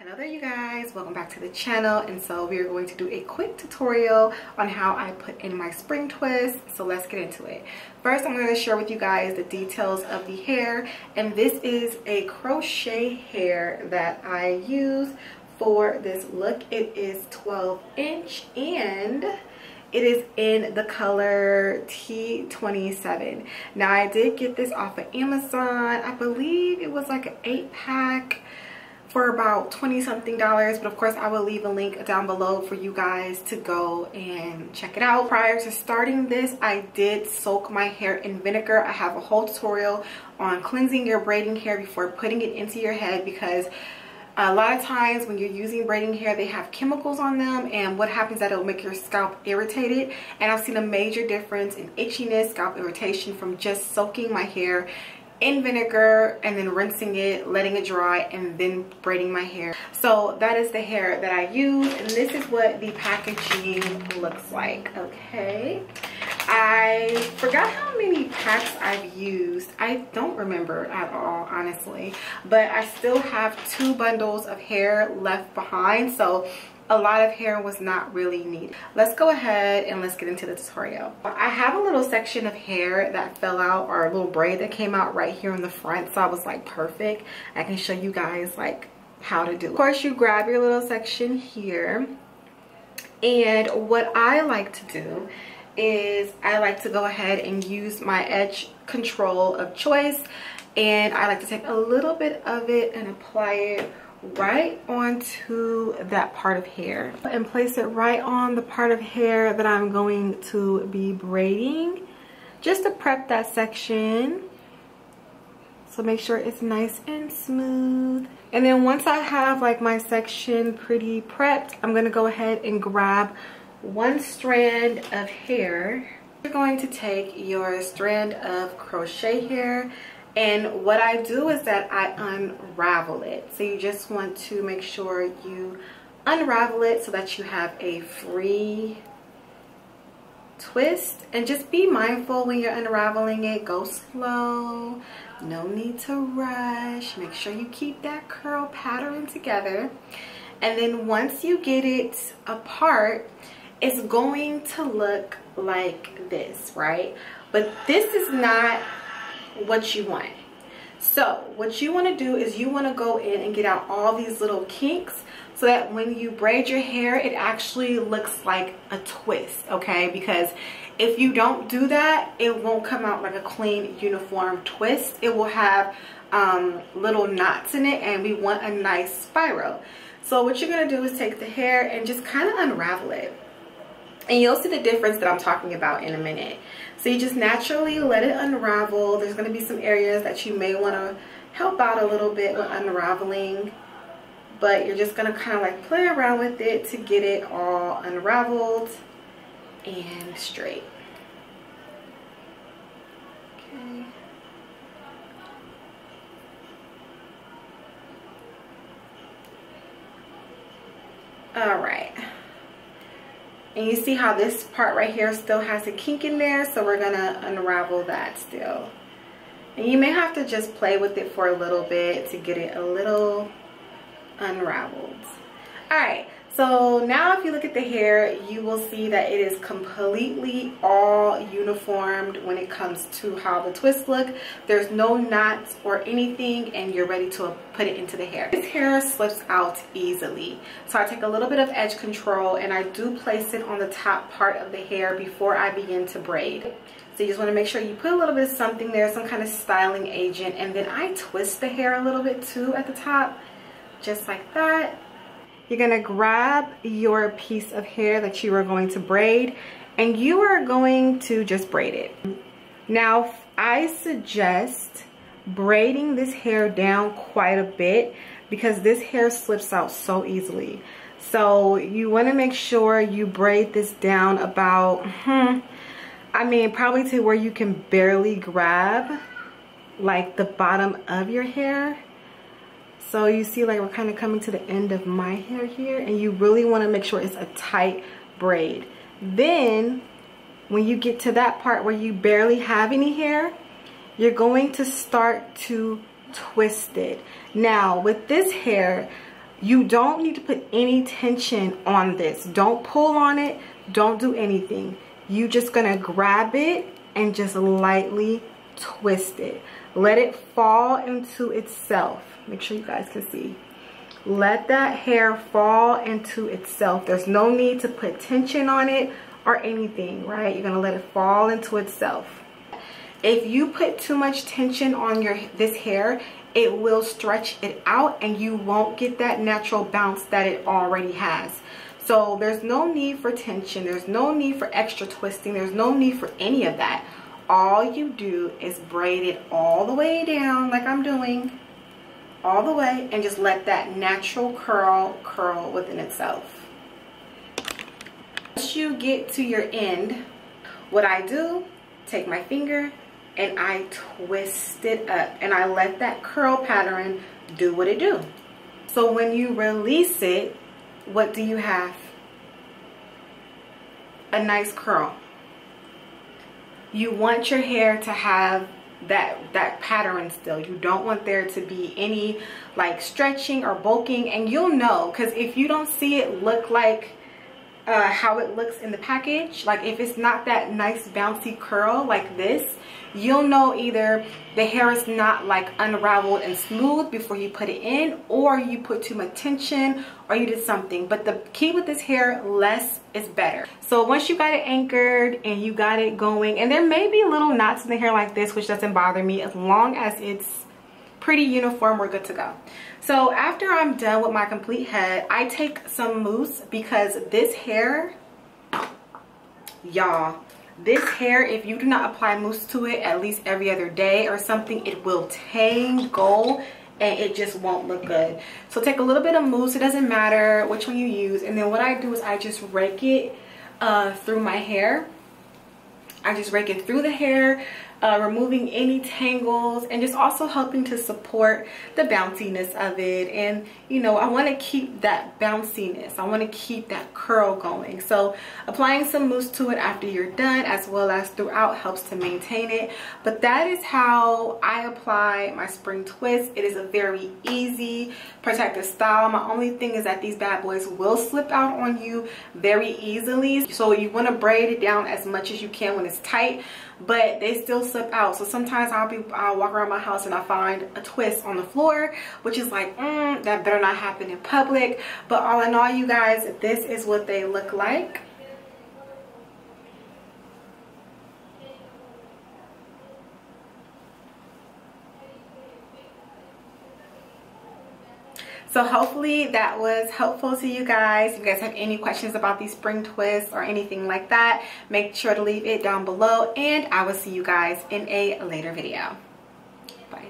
Hello there you guys, welcome back to the channel. And so we are going to do a quick tutorial on how I put in my spring twist. So let's get into it. First, I'm going to share with you guys the details of the hair, and this is a crochet hair that I use for this look. It is 12" and it is in the color T27. Now I did get this off of Amazon. I believe it was like an 8-pack for about $20 something, but of course I will leave a link down below for you guys to go and check it out. Prior to starting this, I did soak my hair in vinegar. I have a whole tutorial on cleansing your braiding hair before putting it into your head, because a lot of times when you're using braiding hair, they have chemicals on them, and what happens is that it'll make your scalp irritated. And I've seen a major difference in itchiness, scalp irritation from just soaking my hair in vinegar and then rinsing it, letting it dry, and then braiding my hair. So that is the hair that I use, and this is what the packaging looks like. Okay, I forgot how many packs I've used. I don't remember at all, honestly, but I still have 2 bundles of hair left behind, so a lot of hair was not really needed. Let's go ahead and let's get into the tutorial. I have a little section of hair that fell out, or a little braid that came out right here in the front, so I was like, perfect, I can show you guys like how to do it. Of course, you grab your little section here, and what I like to do is I like to go ahead and use my edge control of choice, and I like to take a little bit of it and apply it right onto that part of hair and place it right on the part of hair that I'm going to be braiding, just to prep that section. So make sure it's nice and smooth. And then once I have like my section pretty prepped, I'm going to go ahead and grab 1 strand of hair. You're going to take your strand of crochet hair, and what I do is that I unravel it. So you just want to make sure you unravel it so that you have a free twist. And just be mindful when you're unraveling it. Go slow. No need to rush. Make sure you keep that curl pattern together. And then once you get it apart, it's going to look like this, right? But this is not what you want. So what you want to do is you want to go in and get out all these little kinks, so that when you braid your hair, it actually looks like a twist, okay? Because if you don't do that, it won't come out like a clean uniform twist. It will have little knots in it, and we want a nice spiral. So what you're going to do is take the hair and just kind of unravel it, and you'll see the difference that I'm talking about in a minute. So you just naturally let it unravel. There's going to be some areas that you may want to help out a little bit with unraveling, but you're just going to kind of like play around with it to get it all unraveled and straight. Okay. All right. And you see how this part right here still has a kink in there, so we're gonna unravel that still. And you may have to just play with it for a little bit to get it a little unraveled. All right, so now if you look at the hair, you will see that it is completely all uniformed when it comes to how the twists look. There's no knots or anything, and you're ready to put it into the hair. This hair slips out easily, so I take a little bit of edge control and I do place it on the top part of the hair before I begin to braid. So you just want to make sure you put a little bit of something there, some kind of styling agent, and then I twist the hair a little bit too at the top, just like that. You're going to grab your piece of hair that you are going to braid, and you are going to just braid it. Now, I suggest braiding this hair down quite a bit, because this hair slips out so easily. So you want to make sure you braid this down about, I mean, probably to where you can barely grab like the bottom of your hair. So you see, like, we're kind of coming to the end of my hair here, and you really want to make sure it's a tight braid. Then when you get to that part where you barely have any hair, you're going to start to twist it. Now with this hair, You don't need to put any tension on this. Don't pull on it. Don't do anything. You just gonna grab it and just lightly twist it. Let it fall into itself. Make sure you guys can see. Let that hair fall into itself. There's no need to put tension on it or anything, right? You're gonna let it fall into itself. If you put too much tension on this hair, it will stretch it out and you won't get that natural bounce that it already has. So there's no need for tension. There's no need for extra twisting. There's no need for any of that. All you do is braid it all the way down like I'm doing, all the way, and just let that natural curl within itself. Once you get to your end, what I do, take my finger and I twist it up and I let that curl pattern do what it do. So when you release it, what do you have? A nice curl. You want your hair to have that pattern still. You don't want there to be any like stretching or bulking, and you'll know, because if you don't see it look like how it looks in the package, like if it's not that nice bouncy curl like this, you'll know either the hair is not like unraveled and smooth before you put it in, or you put too much tension, or you did something. But the key with this hair, less is better. So once you got it anchored and you got it going, and there may be little knots in the hair like this, which doesn't bother me, as long as it's pretty uniform, we're good to go. So after I'm done with my complete head, I take some mousse, because this hair, y'all, this hair, if you do not apply mousse to it at least every other day or something, it will tangle and it just won't look good. So take a little bit of mousse, it doesn't matter which one you use, and then what I do is I just rake it through my hair. I just rake it through the hair, removing any tangles, and just also helping to support the bounciness of it. And you know, I want to keep that bounciness, I want to keep that curl going. So applying some mousse to it after you're done, as well as throughout, helps to maintain it. But that is how I apply my spring twist. It is a very easy protective style. My only thing is that these bad boys will slip out on you very easily, so you want to braid it down as much as you can when it's tight, but they still slip out. So sometimes I'll walk around my house and I find a twist on the floor, which is like, that better not happen in public. But all in all, you guys, this is what they look like. So hopefully that was helpful to you guys. If you guys have any questions about these spring twists or anything like that, make sure to leave it down below, and I will see you guys in a later video. Bye.